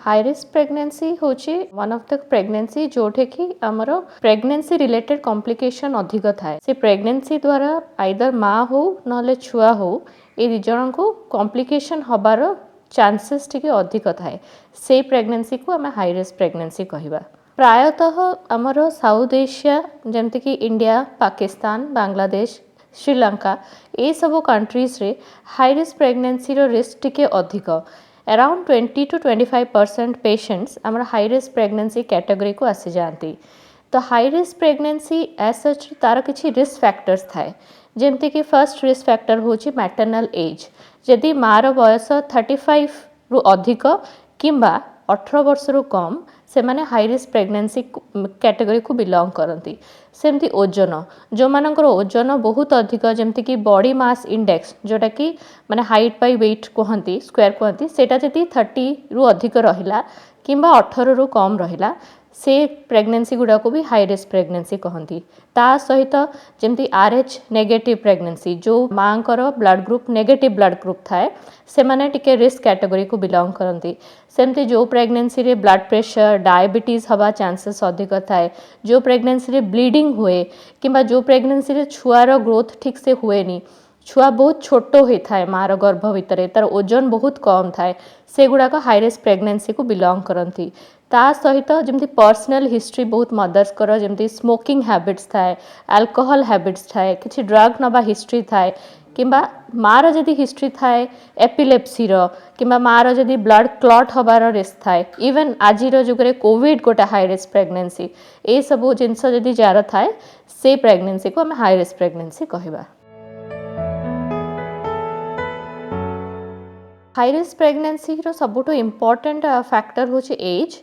High risk pregnancy होची one of the pregnancy जोठे कि हमरो प्रेगनेंसी रिलेटेड कॉम्प्लिकेशन अधिक थाए से प्रेगनेंसी द्वारा आइदर माँ हो नले छुआ हो ए दी जन को कॉम्प्लिकेशन हबार चांसेस टिके अधिक थाए से प्रेगनेंसी को आम हाई रिस्क प्रेगनेंसी कहबा। प्रायतः हमरो साउथ एशिया जमते कि इंडिया पाकिस्तान बांग्लादेश श्रीलंका ये सब कंट्रीज रे हाई रिस्क प्रेगनेंसी रो रिस्क टिके अधिक अराउंड 20 to 25% पेशेंट्स आमर हाई रिस्क प्रेगनेंसी कैटेगरी को आसी जाती। तो high risk pregnancy as such तार किछि रिस्क फैक्टर्स थाए जेमती कि फर्स्ट रिस्क फैक्टर होची मैटरनल एज जदि मार बयस 35 रु अधिक किंबा 18 वर्ष रु कम से माने हाई रिस्क प्रेगनेंसी कैटेगरी को बिलोंग करती। सेमती ओजन जो मानकर ओजन बहुत अधिक जमती कि बॉडी मास इंडेक्स जोटा कि माने हाइट बाय वेट कहती स्क्वायर कहती सेटा जदि 30 रु अधिक रहिला किंबा 18 रु कम रहिला से प्रेगनेंसी गुड़ा को भी हाई रिस्क प्रेगनेंसी कहती। ता सहित जमती RH नेगेटिव प्रेगनेंसी जो माँ को blood group negative blood group थाए से माने टिके रिस्क कैटेगरी को बिलोंग करती। सेमती जो प्रेगनेंसी रे ब्लड प्रेशर डायबिटीज हवा चांसेस अधिक थाए जो प्रेगनेंसी रे ब्लीडिंग हुए किंबा जो प्रेगनेंसी रे छुआर ग्रोथ ठीक से हुएनी छुआ बहुत छोट होता है मार गर्भ भितर तार ओजन बहुत कम थाए से गुड़ाक हाई रिस्क प्रेगनेंसी को बिलोंग करती। ता सहित जमती पर्सनल हिस्ट्री बहुत मदर्स कर जमती स्मोकिंग हैबिट्स थाए अल्कोहल हैबिट्स थाए किसी ड्रग नबा हिस्ट्री थाए किंबा मार जदि हिस्ट्री थाए एपिलेप्सी किंबा मार जदि ब्लड क्लॉट हबार रिस्क थाए इवन आज जुगे कोविड गोटे हाई रिस्क प्रेगनेंसी ये सब जिनस जदि जार थाए से प्रेगनेंसी को आम हाई रिस्क प्रेगनेंसी कहबा। हाई रिस्क प्रेगनेंसी रो सबुठो इम्पोर्टेंट फैक्टर होची एज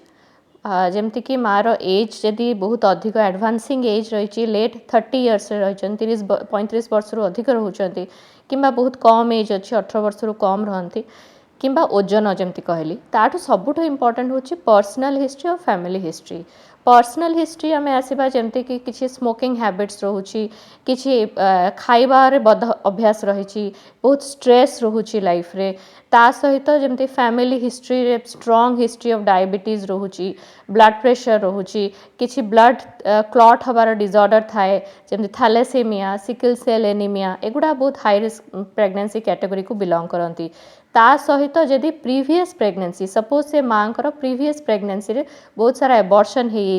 जमती कि मार एज जदि बहुत अधिक एडवांसिंग एज रही लेट 30 इयर्स रही 30-35 वर्ष रु अधिक रोचंती किंबा बहुत कम एज अच्छी 18 वर्ष रु कम रहती किंबा ओजन जमती कहली ताठू सबुठो इम्पोर्टेंट होची पर्सनल हिस्ट्री और फैमिली हिस्ट्री। पर्सनल हिस्ट्री आम आसवा जमती कि किसी स्मोकिंग हैबिट्स रोची किसी खाइबार बद अभ्यास रही बहुत स्ट्रेस रोची लाइफ रे ता सहित जमती फैमिली हिस्ट्री रे स्ट्रॉन्ग हिस्ट्री ऑफ डायबिटीज रोची ब्लड प्रेशर रोची किसी ब्लड क्लॉट हबार डिसऑर्डर थाए जमती थैलेसेमिया सिकल सेल एनीमिया एगुड़ा बहुत हाई रिस्क प्रेगनेंसी कैटेगरी को बिलोंग करती। ता सहित जदि प्रीवियस प्रेगनेंसी सपोज से माँ को प्रीवियस प्रेगनेंसी रे बहुत सारा एबॉर्शन हो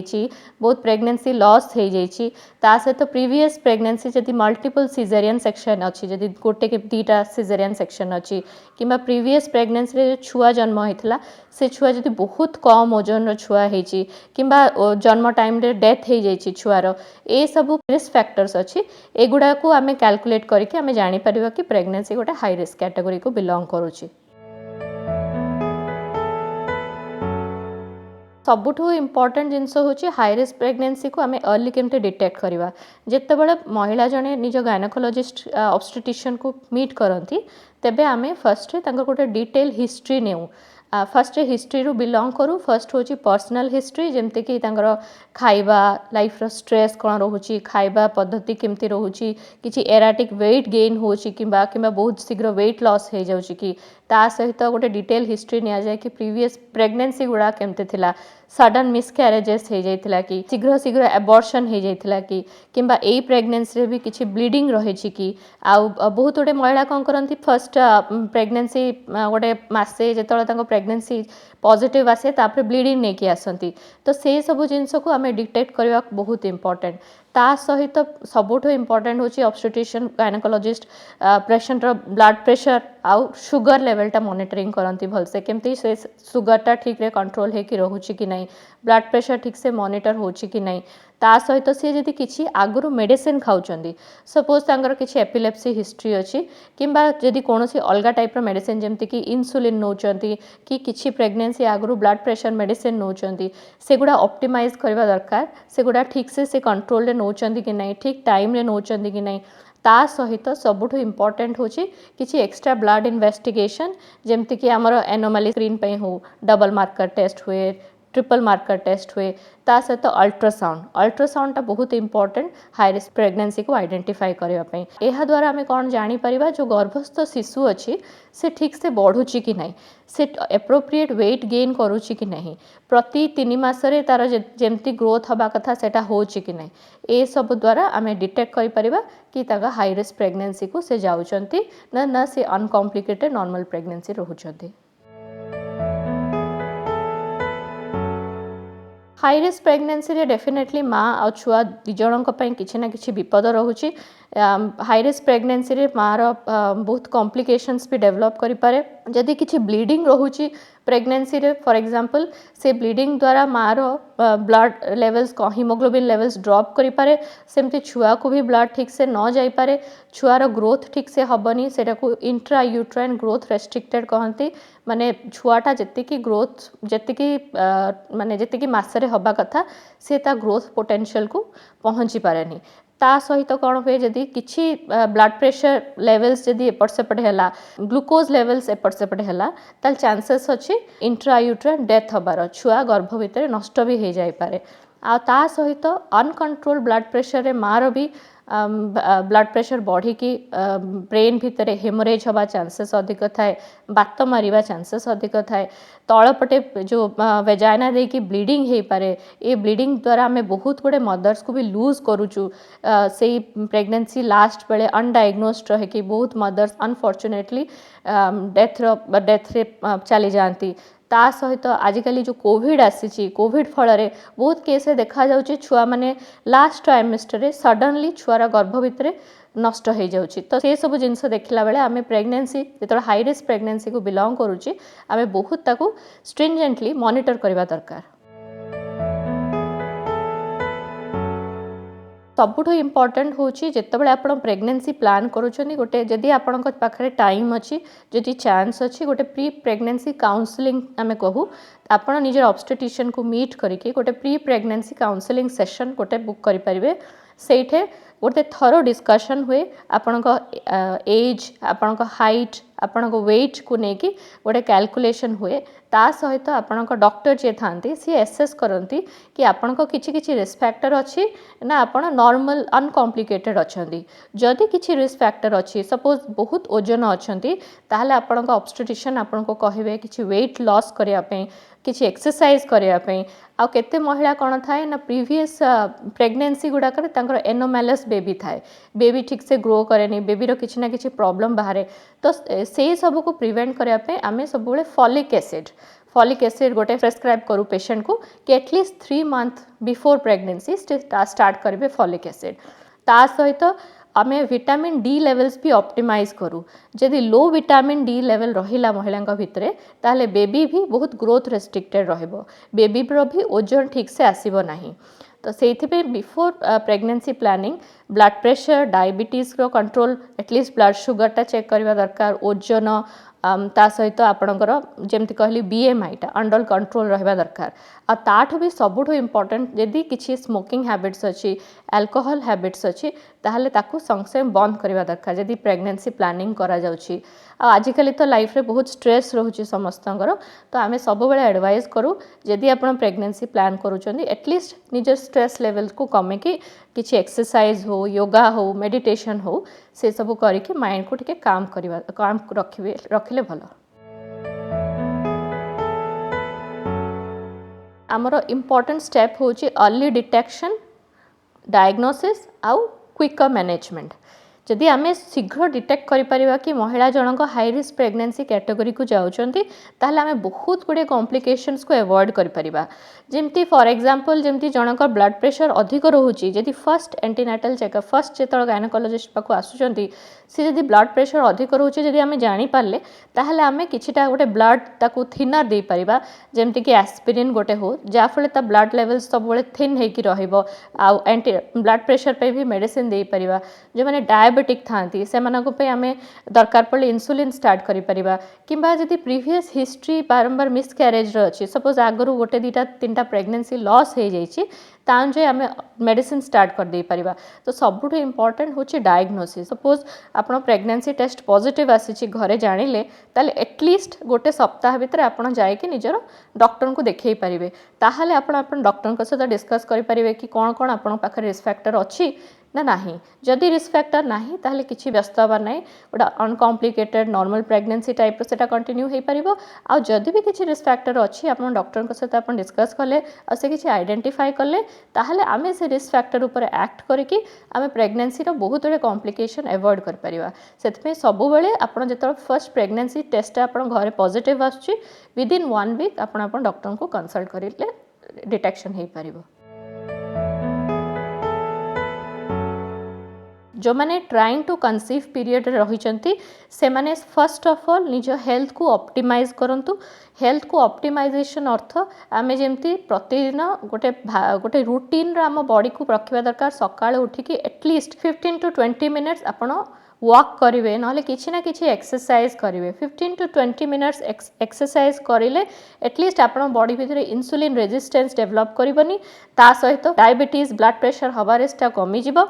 बहुत प्रेगनेंसी लॉस हो जाइए ता सहित प्रीवियस प्रेगनेंसी जदि मल्टीपल सिजेरियन सेक्शन अच्छी जदि गोटे के दीटा सिजेरियन सेक्शन अच्छी किंबा प्रीवियस प्रेगनेंसी रे छुआ जन्म होता से छुआ जदि बहुत कम ओजन छुआ होती किंबा जन्म टाइम रे डेथ हो जाइए छुआर ए सब रिस्क फैक्टर्स अच्छी एगुड़ा को आम कैलकुलेट करके आम जापर कि प्रेगनेंसी गोटे हाई रिस्क कैटेगरी को बिलोंग करुच्ची। सबुठू इम्पोर्टेंट जिनस होची हाई रिस्क प्रेगनेंसी को आम अर्ली केमते डिटेक्ट करवा जितेबाला महिला जने निज गायनोकोलॉजिस्ट ऑब्स्टेट्रिशियन को मीट करती तेबे आमे फर्स्ट गोटे डिटेल हिस्ट्री नेउ फर्स्ट हिस्ट्री रू बिलोंग करूँ फर्स्ट होची पर्सनल हिस्ट्री जमती कि खाइबा लाइफ रो स्ट्रेस कौन रोची खाइबा पद्धति केमती रोची किसी एराटिक वेट गेन होची किंबा बहुत शीघ्र वेट लॉस हो जाउची कि ता सहित गोटे डिटेल हिस्ट्री निया जाए कि प्रीवियस प्रेगनेंसी गुड़ा केमती थिला सडन मिसक्यारेजेस हो जाइथिला कि शीघ्र शीघ्र एबॉर्शन हो जाइथिला कि किंबा एई प्रेगनेंसी रे भी किसी ब्लीडिंग रही कि आउ बहुत गोटे महिला कौन करती फर्स्ट प्रेगनेंसी गोटे मासे जो प्रेगनेंसी पॉजिटिव आसे तापर ब्लीडिंग नहीं कि आसती तो से सब जिनस को आम डिटेक्ट करवा बहुत इंपोर्टेंट। ता सहित सबुठ इम्पोर्टेंट होची ऑब्स्टेट्रिशियन गायनोकोलॉजिस्ट पेशेंट रो ब्लड प्रेशर आउ शुगर लेवलटा मॉनिटरिंग करती भलसे केमती से शुगरटा ठीक रे कंट्रोल है कि रोची कि नहीं ब्लड प्रेशर ठीक से मॉनिटर होची कि नहीं ता सहित सी जदि किसी आगु मेडिसिन खाऊंगी सपोज तांकर किसी एपिलेप्सी हिस्ट्री अच्छी किंबा जदि कौन अलग टाइप रो मेडिसिन जमती कि इन्सुलिन नौचंती कि किसी प्रेगनेंसी आगु ब्लड प्रेशर मेडिसिन नौचंती सेगुड़ा ऑप्टिमाइज करवा दरकार सेगुड़ा ठीक से कंट्रोल रे नौचंती कि नहीं ठीक टाइम रे नौचंती कि नहीं ता सहित सबुठ इम्पोर्टेंट होची किसी एक्स्ट्रा ब्लड इन्वेस्टिगेशन जमती कि आमर एनोमाली स्क्रीन पे हो डबल मार्कर टेस्ट हुए ट्रिपल मार्कर टेस्ट हुए ता सहित अल्ट्रासाउंडटा बहुत इंपोर्टेंट हाई रिस्क प्रेगनेंसी को आइडेंटिफाई करने यह द्वारा आम कौन जापर जो गर्भस्थ शिशु अच्छी से ठीक से बढ़ुची कि नहीं से एप्रोप्रिएट वेट गेन करुच्ची कि नहीं प्रति 3 मासरे तार जमती ग्रोथ हवा कथा सेटा होची कि नहीं ए सब द्वारा आम डिटेक्ट करिपरिबा कि ताका हाई रिस्क प्रेगनेंसी को से जाउचंती ना से अनकॉम्प्लिकेटेड नॉर्मल प्रेगनेंसी रहुचंती। हाई रिस्क प्रेगनेंसी रे डेफिनेटली माँ आ छुआ दिजणों किसी ना किसी विपद रोचे। हाई रिस्क प्रेगनेंसी रे मार बहुत कॉम्प्लिकेशंस भी डेवलप करि पारे जदि किसी ब्लीडिंग रोचे प्रेगनेंसी रे फॉर एग्जांपल से ब्लीडिंग द्वारा मार blood levels haemoglobin levels drop करि पारे सेमती छुआ को भी ब्लड ठीक से न जाई पारे छुआर ग्रोथ ठीक से हबनी सेटा को इंट्रा यूट्राइन ग्रोथ रेस्ट्रिक्टेड कहती माने छुआटा जतिकी ग्रोथ जतिकी माने जतिकी मासरे हबा कथा से ता ग्रोथ पोटेंशियल को पहुँची पारेनी ता सहित कौन हुए जदि किसी ब्लड प्रेशर लेवल्स जदि एपट सेपट है ग्लूकोज लेवल्स एपट सेपट है ताल चांसेस अच्छी इंट्रायूट्राइन डेथ हबार छुआ गर्भ भितर नष्ट भी हो जाए आ ता सहित अनकंट्रोल ब्लड प्रेशर रे मार भी ब्लड प्रेशर बढ़ी कि ब्रेन भितर हेमोरेज हवा चांसेस अधिक थाए बात मारिबा चांसेस अधिक थाए तलपटे जो वेजाइना दे कि ब्लीडिंग हो पारे ये ब्लीडिंग द्वारा आम बहुत गुड़े मदर्स को भी लूज करुचु से प्रेगनेंसी लास्ट बेले अनडायग्नोस्ड रहे कि बहुत मदर्स अनफॉर्चुनेटली डेथ रे चली जाती ता सहित आजिकल जो कोविड आसी कोविड फल बहुत केस देखा जाउछि छुआ माने लास्ट ट्राइमेस्टर रे सडनली छुआर गर्भ भितर नष्ट हो जाउछि तो से सब जिनस देखला बेले आमे प्रेगनेंसी जेतो हाई रिस्क प्रेगनेंसी को बिलोंग करूछि आमे बहुत ताकू स्ट्रिंजेंटली मॉनिटर करबा दरकार। सबुठ इम्पोर्टेंट होची जितेबाला आप प्रेगनेंसी प्लान करुँच गोटे जदि आपण पाखे टाइम अच्छी जदि चांस अच्छी गोटे प्री प्रेगनेंसी काउंसलिंग आम कहूँ आपण निजर ऑब्स्टेटिशियन को मीट करके गोटे प्री प्रेगनेंसी काउंसलिंग सेशन गोटे बुक करें से गोटे थरो डिस्कशन हुए आपण एज आपण हाइट आपण वेट को लेकिन गोटे कैलकुलेशन हुए ता सहित आपण डॉक्टर जे थांती सी एसेस करती कि आपण किछि किछि रिस्क फैक्टर अच्छी ना आपण नॉर्मल अनकॉम्प्लिकेटेड अच्छी जदि किछि रिस्क फैक्टर अच्छी सपोज बहुत ओजन अच्छी ताहले आपण ऑब्स्टेटिशियन आपण को कहिबे किछि वेट लॉस करिया पे किछि एक्सरसाइज करिया पे आ केते महिला कौन थाए ना प्रीवियस प्रेगनेंसी गुड़ाक एनोमैलस बेबी थाए बेबी ठीक से ग्रो करेनी बेबीर किछि ना किछि प्रॉब्लम बाहर तो से सब को प्रिवेंट करने आम सब फॉलिक एसिड गोटे प्रेस्क्राइब करूँ पेशेंट को कि at least 3 month before pregnancy start करेंगे फॉलिक एसिड ता सहित आम विटामिन डी लेवल्स भी ऑप्टिमाइज करूँ जदि लो विटामिन डी लेवल रहिला महिला भितर ताहले बेबी भी बहुत ग्रोथ रेस्ट्रिक्टेड रहिबो बेबीर भी ओजन ठीक से आसीबो नाही तो से before pregnancy planning blood pressure diabetes रो कंट्रोल एटलिस्ट ब्लड शुगरटा चेक करवा दरकार ओजन ता सहित आपणकर जमती कहली बीएमआईटा अंडर कंट्रोल रहा दरकार आ ताठ भी सबुठ इम्पोर्टेंट जदि किसी स्मोकिंग हैबिट्स अच्छी अल्कोहल हैबिट्स अच्छी ताहले ताकू संगे बंद करवा दरकार जदि प्रेगनेंसी प्लानिंग करा जाउछि आजिकल तो लाइफ रे बहुत स्ट्रेस रोचे समस्तंकर तो आम सब बेले एडवाइज करूँ जदि आप प्रेगनेंसी प्लान करूँ एटलिस्ट निजर स्ट्रेस लेवल को कमेकी किसी एक्सरसाइज हो योगा हो मेडिटेशन हो से सब करके माइंड को टिके काम रखिले भल। आमर इम्पोर्टेंट स्टेप होची अर्ली डिटेक्शन डायग्नोसिस आउ क्विकर मैनेजमेंट जदि आम शीघ्र डिटेक्ट करिपरिबा कि महिला जनक हाई रिस्क प्रेगनेंसी कैटेगरी को जाउचंती ताहले आम बहुत गुड़े कॉम्प्लिकेशंस को अवॉइड करिपरिबा जेमती फॉर एग्जांपल जेमती जनक ब्लड प्रेशर अधिक रोची जदि फर्स्ट एंटीनाटल चेकअप फर्स्ट जेतल गायनोकोलॉजिस्ट पाखु आसुचंती सी जदि ब्लड प्रेशर अधिक रोचे जदि आम जानि पारले ताहले आम किछिटा गोटे ब्लड ताकू थिनर दे परिबा जेमती कि एस्पिरिन गोटे हो जाफले ता ब्लड लेवल्स सब बेले थिन हेकी रहिबो आ एंटी ब्लड प्रेशर पे भी मेडिसिन दे परिबा जो माने डायबिटिक थांती सेमानक पे आमे दरकार पड़े इन्सुलिन स्टार्ट करि परिबा किंबा जदि प्रीवियस हिस्ट्री बारंबार मिसकैरेज रो अछि सपोज आगरु गोटे दीटा तीनटा प्रेगनेंसी लॉस हो जाइछि तान जे आमे मेडिसिन स्टार्ट कर दे परिबा। तो सबुठ इम्पोर्टेंट होछि डायग्नोसिस। सपोज आपण प्रेगनेंसी टेस्ट पॉजिटिव आसी घरे जानिले ताले एटलिस्ट गोटे सप्ताह भितर आपण जाय कि निजर डॉक्टर को देखै परिबे ताहाले आपण डॉक्टर को सहित डिस्कस करि परिबे कि कोन कोन आपण पाखरे रिस्क फैक्टर अछि ना नाही। जदि रिस्क फैक्टर नाही ताहले किछि व्यस्त हबार नाही गोटा अनकॉम्प्लिकेटेड नॉर्मल प्रेगनेंसी टाइप सेटा कंटिन्यू हे परिबो। आ जदि भी किछि रिस्क फैक्टर अछि आपण डॉक्टर को सहित आपण डिस्कस कले आ से किछि आइडेंटिफाई कले ताहले आमे से रिस्क फैक्टर ऊपर एक्ट करिकि आमे प्रेगनेंसी रो बहुत बड़े कॉम्प्लिकेशन अवॉइड कर परिबा। सेतमे सब बेले आपण जेतल फर्स्ट प्रेगनेंसी टेस्ट आपण घरे पॉजिटिव आछि विद इन 1 वीक आपण डॉक्टर को कंसल्ट करिले डिटेक्शन हे परिबो। जो माने ट्राइंग टू कंसीव पीरियड रही से माने फर्स्ट ऑफ ऑल निज हेल्थ को ऑप्टिमाइज करंतु। हेल्थ को ऑप्टिमाइजेशन अर्थ आमे जेमती प्रतिदिन गोटे गोटे रूटीन रा हम बॉडी को रखिबा दरकार। सकाळे उठिकी एटलिस्ट 15 to 20 मिनिट्स आपण वॉक करेंगे ना किसी ना किसी एक्सरसाइज करेंगे 15 to 20 मिनट्स एक्सरसाइज करेंगे एटलिस्ट आप बॉडी भितर इंसुलिन रेजिस्टेंस डेवलप करनी ता सहित डायबिटीज ब्लड प्रेशर हवारेसटा कमिजिब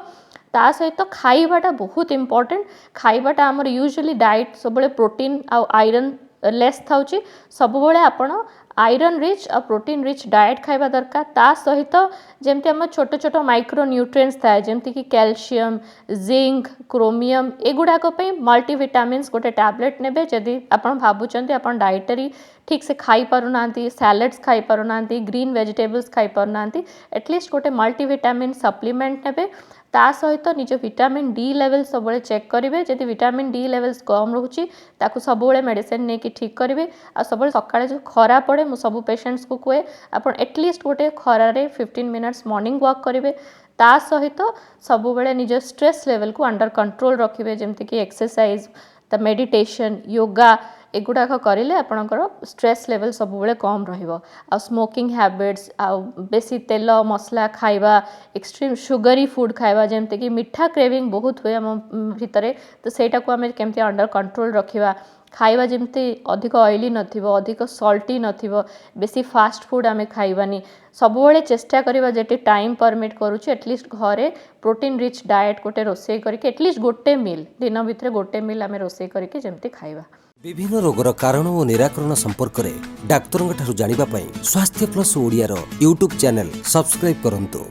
ता सहित खाइबाटा बहुत इंपोर्टेंट। खाइबाटा आमर यूजुअली डाइट सब प्रोटीन आ आयरन लेस थाउची सब आपण आयरन रिच और प्रोटीन रिच डाइट खाइबा दरकार। ता सहित जेमती हम छोट छोट माइक्रो न्यूट्रिएंट्स थाए जेमती कि कैल्शियम जिंक क्रोमियम एगुड़ाक मल्टीविटामिन्स गोटे टैबलेट नेबे। जदि आपण भाबुचंती आपण डाइटरी ठीक से खाई पारुना सैलेड्स खाई पारुना ग्रीन वेजिटेबल्स खाई पारुना एटलिस्ट गोटे मल्टीविटामिन सप्लीमेंट नेबे। ता सहित निज विटामिन डी लेवल सब चेक करेंगे। जदि विटामिन डी लेवल्स कम रोचे ताकू सब मेडिसिन नहीं कि ठीक करेंगे। आ सब सकाळे जो खरा पड़े मु सब पेशेंट्स को कहे आप एटलिस्ट गोटे खरारे 15 मिनट्स मॉर्निंग वॉक करेंगे। ता सहित सब निज स्ट्रेस लेवल को अंडर कंट्रोल रखिए जमती कि एक्सरसाइज द मेडिटेशन योगा एगुड़ाक करेंगे आपणकर स्ट्रेस लेवल सब कम रहिबो। आ स्मोकिंग हैबिट्स आ बेसी तेल मसला खाइबा एक्सट्रीम शुगरी फूड खाइबा जेमते कि मिठा क्रेविंग बहुत हुए आम भितर तो सेटा को आमे केमती अंडर कंट्रोल रखिबा। खाइबा जेमती अधिक ऑयली नथिबो अधिक सॉल्टी नथिबो बेसी फास्ट फूड आमे खाइबानी सब चेष्टा करिबा जेटी टाइम परमिट करूची एटलिस्ट घरे प्रोटीन रिच डाइट गोटे रोषे करके एटलिस्ट गोटे मील दिन भितर गोटे मील आमे रोषे करके जेमती खाइबा। विभिन्न रोगर कारण और निराकरण संपर्क में डाक्तरों ठारू जानिबा पई स्वास्थ्य plus Odia YouTube channel subscribe करंतु।